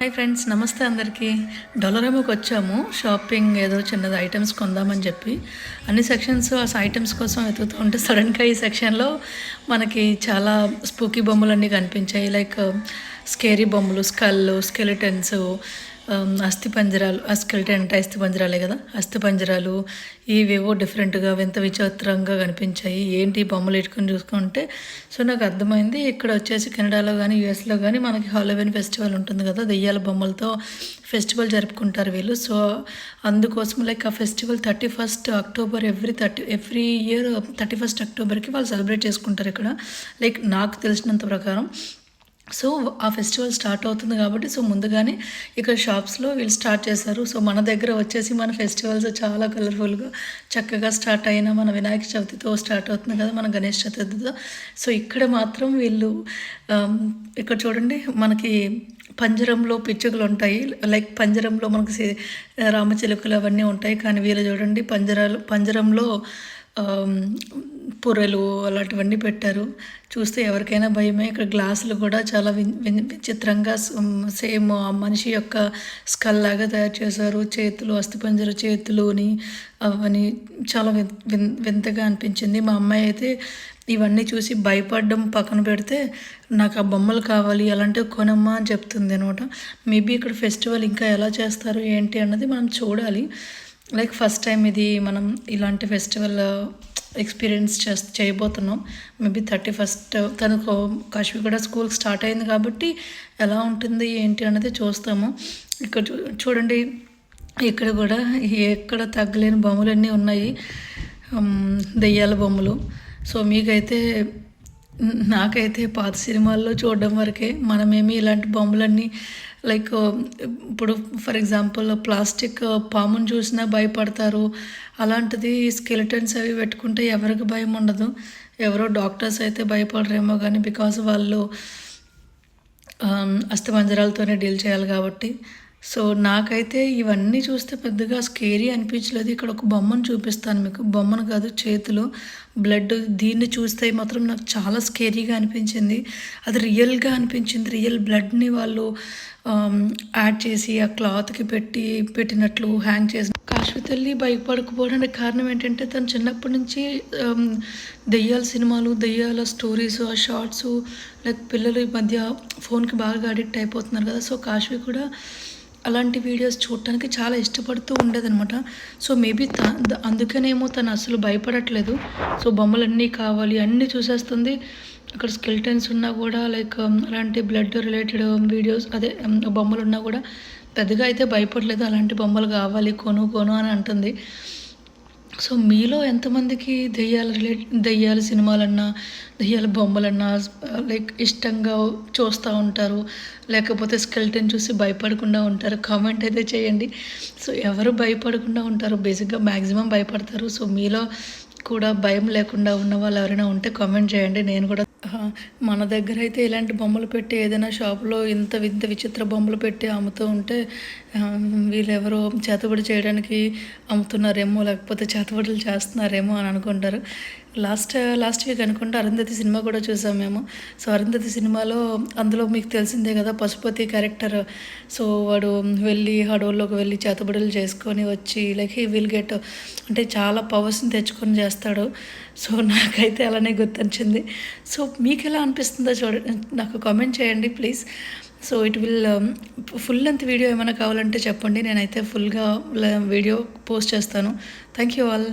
Hi friends, నమస్తే అందరికీ. డొలరమోకి వచ్చాము. షాపింగ్ ఏదో చిన్నది ఐటమ్స్ కొందామని చెప్పి అన్ని సెక్షన్స్ ఆ ఐటమ్స్ కోసం వెతుకుతూ ఉంటే సడన్గా ఈ సెక్షన్లో మనకి చాలా స్పూకీ బొమ్మలన్నీ కనిపించాయి. లైక్ స్కేరీ బొమ్మలు, స్కెలిటన్స్, అస్థిపంజరాలు. స్కెలిటన్ అంటే అస్థిపంజరాలే కదా, అస్థిపంజరాలు ఇవేవో డిఫరెంట్గా వింత విచిత్రంగా కనిపించాయి. ఏంటి బొమ్మలు ఇట్టుకొని చూసుకుంటే సో నాకు అర్థమైంది. ఇక్కడ వచ్చేసి కెనడాలో కానీ యూఎస్లో కానీ మనకి హాలోవీన్ ఫెస్టివల్ ఉంటుంది కదా, దెయ్యాల బొమ్మలతో ఫెస్టివల్ జరుపుకుంటారు వీళ్ళు. సో అందుకోసం లైక్ ఆ festival 31st October every year 31st అక్టోబర్కి వాళ్ళు సెలబ్రేట్ చేసుకుంటారు ఇక్కడ. లైక్ నాకు తెలిసినంత ప్రకారం. సో ఆ ఫెస్టివల్ స్టార్ట్ అవుతుంది కాబట్టి సో ముందుగానే ఇక్కడ షాప్స్లో వీళ్ళు స్టార్ట్ చేశారు. సో మన దగ్గర వచ్చేసి మన ఫెస్టివల్స్ చాలా కలర్ఫుల్గా చక్కగా స్టార్ట్ అయిన మన వినాయక చవితితో స్టార్ట్ అవుతుంది కదా, మన గణేష్ చతుర్థితో. సో ఇక్కడ మాత్రం వీళ్ళు ఇక్కడ చూడండి, మనకి పంజరంలో పిచ్చుకలు ఉంటాయి. లైక్ పంజరంలో మనకి రామచిలుకలు అవన్నీ ఉంటాయి. కానీ వీళ్ళు చూడండి, పంజరంలో పుర్రెలు అలాంటివన్నీ పెట్టారు. చూస్తే ఎవరికైనా భయమే. ఇక్కడ గ్లాసులు కూడా చాలా విచిత్రంగా సేమ్ ఆ మనిషి యొక్క స్కల్ లాగా తయారు చేశారు. చేతులు, అస్థిపంజర చేతులుని అవన్నీ చాలా వింతగా అనిపించింది. మా అమ్మాయి అయితే ఇవన్నీ చూసి భయపడడం పక్కన పెడితే నాకు ఆ బొమ్మలు కావాలి, అలాంటివి కొనమ్మా అని చెప్తుంది అనమాట. మేబీ ఇక్కడ ఫెస్టివల్ ఇంకా ఎలా చేస్తారు ఏంటి అన్నది మనం చూడాలి. లైక్ ఫస్ట్ టైం ఇది మనం ఇలాంటి ఫెస్టివల్ ఎక్స్పీరియన్స్ చేయబోతున్నాం. మేబీ 31st తనకు కాశ్మీర్ కూడా స్కూల్ స్టార్ట్ అయింది కాబట్టి ఎలా ఉంటుంది ఏంటి అన్నది చూస్తాము. ఇక్కడ చూడండి, ఇక్కడ కూడా ఎక్కడ తగ్గలేని బొమ్మలన్నీ ఉన్నాయి, దెయ్యాల బొమ్మలు. సో మీకైతే నాకైతే పాత సినిమాల్లో చూడడం వరకే. మనమేమి ఇలాంటి బొమ్మలన్నీ లైక్ ఇప్పుడు ఫర్ ఎగ్జాంపుల్ ప్లాస్టిక్ పాముని చూసినా భయపడతారు. అలాంటిది స్కెలిటన్స్ అవి పెట్టుకుంటే ఎవరికి భయం ఉండదు. ఎవరో డాక్టర్స్ అయితే భయపడరేమో కానీ బికాజ్ వాళ్ళు అస్థిపంజరాలతోనే డీల్ చేయాలి కాబట్టి. సో నాకైతే ఇవన్నీ చూస్తే పెద్దగా స్కేరీ అనిపించలేదు. ఇక్కడ ఒక బొమ్మను చూపిస్తాను మీకు. బొమ్మను కాదు, చేతులు, బ్లడ్. దీన్ని చూస్తే మాత్రం నాకు చాలా స్కేరీగా అనిపించింది. అది రియల్గా అనిపించింది. రియల్ బ్లడ్ని వాళ్ళు యాడ్ చేసి ఆ క్లాత్కి పెట్టినట్లు హ్యాంగ్ చేసి. కాశ్మీ తల్లి భయపడకపోవడానికి కారణం ఏంటంటే తను చిన్నప్పటి నుంచి దెయ్యాల సినిమాలు, దెయ్యాల స్టోరీస్, ఆ షార్ట్స్, లైక్ పిల్లలు ఈ మధ్య ఫోన్కి బాగా అడిక్ట్ అయిపోతున్నారు కదా. సో కాశ్మీ కూడా అలాంటి వీడియోస్ చూడటానికి చాలా ఇష్టపడుతూ ఉండేదనమాట. సో మేబీ అందుకనేమో తను అసలు భయపడట్లేదు. సో బొమ్మలన్నీ కావాలి అన్నీ చూసేస్తుంది. అక్కడ స్కెలిటన్స్ ఉన్నా కూడా లైక్ అలాంటి బ్లడ్ రిలేటెడ్ వీడియోస్ అదే బొమ్మలు ఉన్నా కూడా పెద్దగా అయితే భయపడలేదు. అలాంటి బొమ్మలు కావాలి, కొను అని అంటుంది. సో మీలో ఎంతమందికి దెయ్యాల సినిమాలన్నా, దెయ్యాల బొమ్మలన్నా లైక్ ఇష్టంగా చూస్తూ ఉంటారు, లేకపోతే స్కెలిటన్ చూసి భయపడకుండా ఉంటారు? కామెంట్ అయితే చేయండి. సో ఎవరు భయపడకుండా ఉంటారు? బేసిక్గా మ్యాక్సిమం భయపడతారు. సో మీలో కూడా భయం లేకుండా ఉన్న వాళ్ళు ఎవరైనా ఉంటే కామెంట్ చేయండి. నేను కూడా మన దగ్గర అయితే ఇలాంటి బొమ్మలు పెట్టి ఏదైనా షాప్లో ఇంత విచిత్ర బొమ్మలు పెట్టి అమ్ముతూ ఉంటే వీళ్ళెవరో చేతబడి చేయడానికి అమ్ముతున్నారేమో, లేకపోతే చేతబడులు చేస్తున్నారేమో అని అనుకుంటారు. లాస్ట్ వీక్ అనుకుంటే అరుంధతి సినిమా కూడా చూసాం మేము. సో అరుంధతి సినిమాలో అందులో మీకు తెలిసిందే కదా, పశుపతి క్యారెక్టర్. సో వాడు వెళ్ళి అడవుల్లోకి వెళ్ళి చేతబడులు చేసుకొని వచ్చి లైక్ హీ విల్ గెట్ అంటే చాలా పవర్స్ని తెచ్చుకొని చేస్తాడు. సో నాకైతే అలానే గుర్తొచ్చింది. సో మీకు ఎలా అనిపిస్తుందో చూడండి, నాకు కామెంట్ చేయండి please. So it will full length video ఏమైనా కావాలంటే చెప్పండి, నేనైతే ఫుల్గా వీడియో పోస్ట్ చేస్తాను. Thank you all.